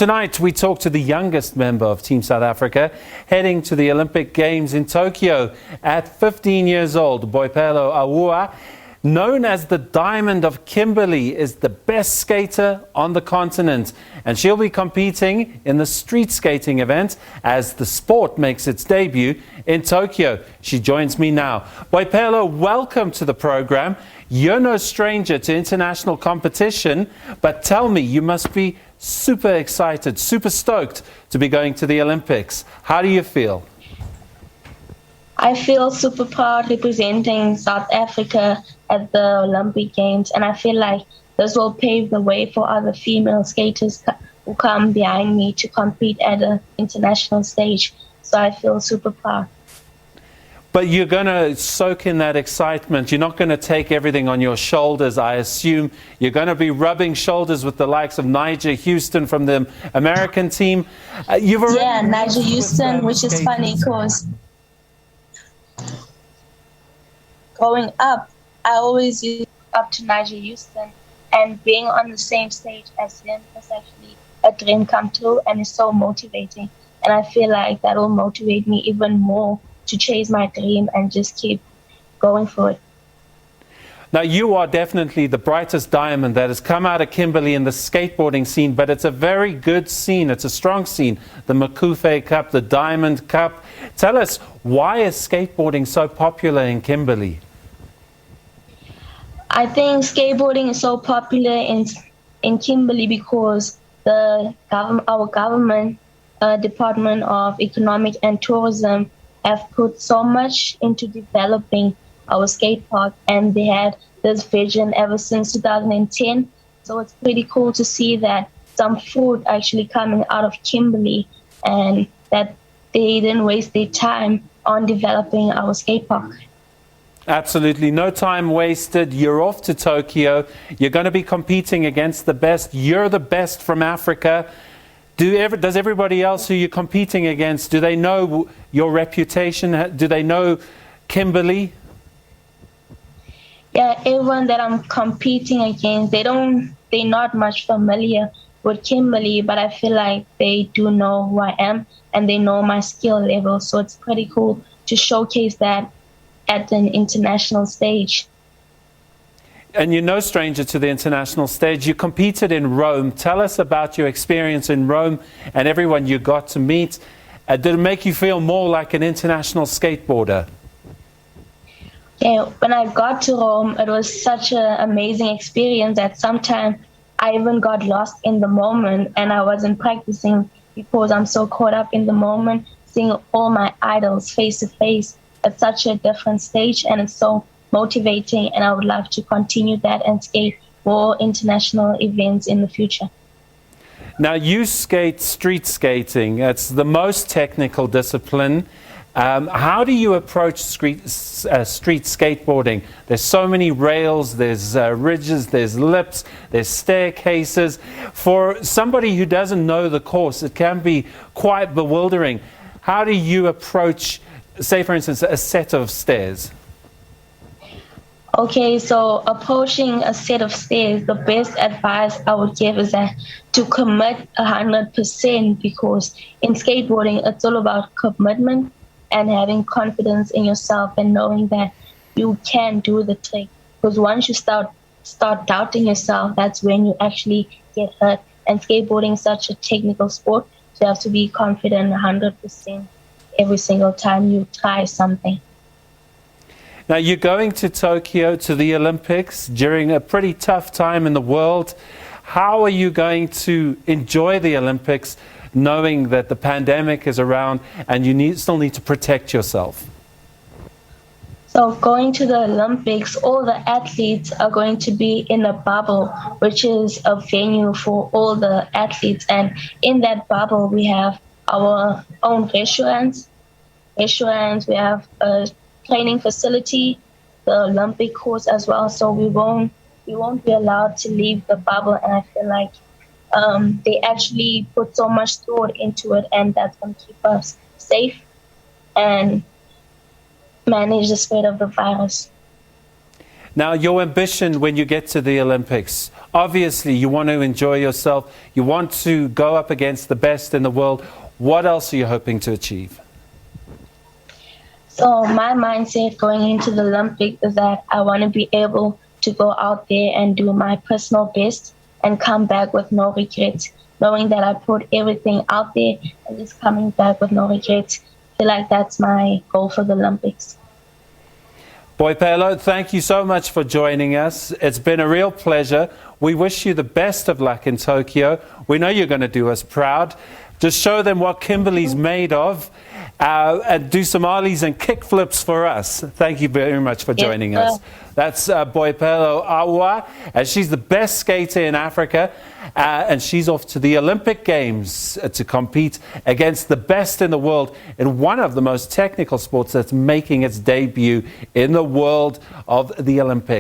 Tonight, we talk to the youngest member of Team South Africa heading to the Olympic Games in Tokyo. At 15 years old, Boipelo Awuah, known as the Diamond of Kimberley, is the best skater on the continent. And she'll be competing in the street skating event as the sport makes its debut in Tokyo. She joins me now. Boipelo, welcome to the program. You're no stranger to international competition, but tell me, you must be super excited, super stoked to be going to the Olympics. How do you feel? I feel super proud representing South Africa at the Olympic Games, and I feel like this will pave the way for other female skaters who come behind me to compete at an international stage. So I feel super proud. But you're going to soak in that excitement. You're not going to take everything on your shoulders, I assume. You're going to be rubbing shoulders with the likes of Nigel Houston from the American team. Yeah, Nigel Houston, which is funny because growing up, I always used up to Nigel Houston, and being on the same stage as him is actually a dream come true, and it's so motivating. And I feel like that will motivate me even more to chase my dream and just keep going for it. Now, you are definitely the brightest diamond that has come out of Kimberley in the skateboarding scene, but it's a very good scene. It's a strong scene. The Makufe Cup, the Diamond Cup. Tell us, why is skateboarding so popular in Kimberley? I think skateboarding is so popular in Kimberley because our government, Department of Economic and Tourism, have put so much into developing our skate park, and they had this vision ever since 2010. So it's pretty cool to see that some food actually coming out of Kimberley and that they didn't waste their time on developing our skate park. Absolutely. No time wasted. You're off to Tokyo. You're going to be competing against the best. You're the best from Africa. Does everybody else who you're competing against, do they know your reputation? Do they know Kimberley? Yeah, everyone that I'm competing against, they're not much familiar with Kimberley, but I feel like they do know who I am and they know my skill level. So it's pretty cool to showcase that at an international stage. And you're no stranger to the international stage. You competed in Rome. Tell us about your experience in Rome and everyone you got to meet. Did it make you feel more like an international skateboarder? Yeah, when I got to Rome, it was such an amazing experience that sometimes I even got lost in the moment and I wasn't practicing because I'm so caught up in the moment, seeing all my idols face to face at such a different stage, and it's so motivating, and I would love to continue that and skate more international events in the future. Now, you skate street skating. It's the most technical discipline. How do you approach street skateboarding? There's so many rails, there's ridges, there's lips, there's staircases. For somebody who doesn't know the course, it can be quite bewildering. How do you approach, say for instance, a set of stairs? Okay, so approaching a set of stairs, the best advice I would give is that to commit 100%, because in skateboarding, it's all about commitment and having confidence in yourself and knowing that you can do the trick. Because once you start doubting yourself, that's when you actually get hurt. And skateboarding is such a technical sport, so you have to be confident 100% every single time you try something. Now, you're going to Tokyo, to the Olympics, during a pretty tough time in the world. How are you going to enjoy the Olympics, knowing that the pandemic is around and you still need to protect yourself? So going to the Olympics, all the athletes are going to be in a bubble, which is a venue for all the athletes. And in that bubble, we have our own restaurants. We have a training facility, the Olympic course as well. So we won't be allowed to leave the bubble. And I feel like they actually put so much thought into it, and that's going to keep us safe and manage the spread of the virus. Now, your ambition when you get to the Olympics, obviously you want to enjoy yourself, you want to go up against the best in the world. What else are you hoping to achieve? So my mindset going into the Olympics is that I want to be able to go out there and do my personal best and come back with no regrets, knowing that I put everything out there and just coming back with no regrets. I feel like that's my goal for the Olympics. Boipelo, thank you so much for joining us. It's been a real pleasure. We wish you the best of luck in Tokyo. We know you're going to do us proud. Just show them what Kimberley's made of and do some ollies and kick flips for us. Thank you very much for joining us. That's Boipelo Awuah, and she's the best skater in Africa, and she's off to the Olympic Games to compete against the best in the world in one of the most technical sports that's making its debut in the world of the Olympics.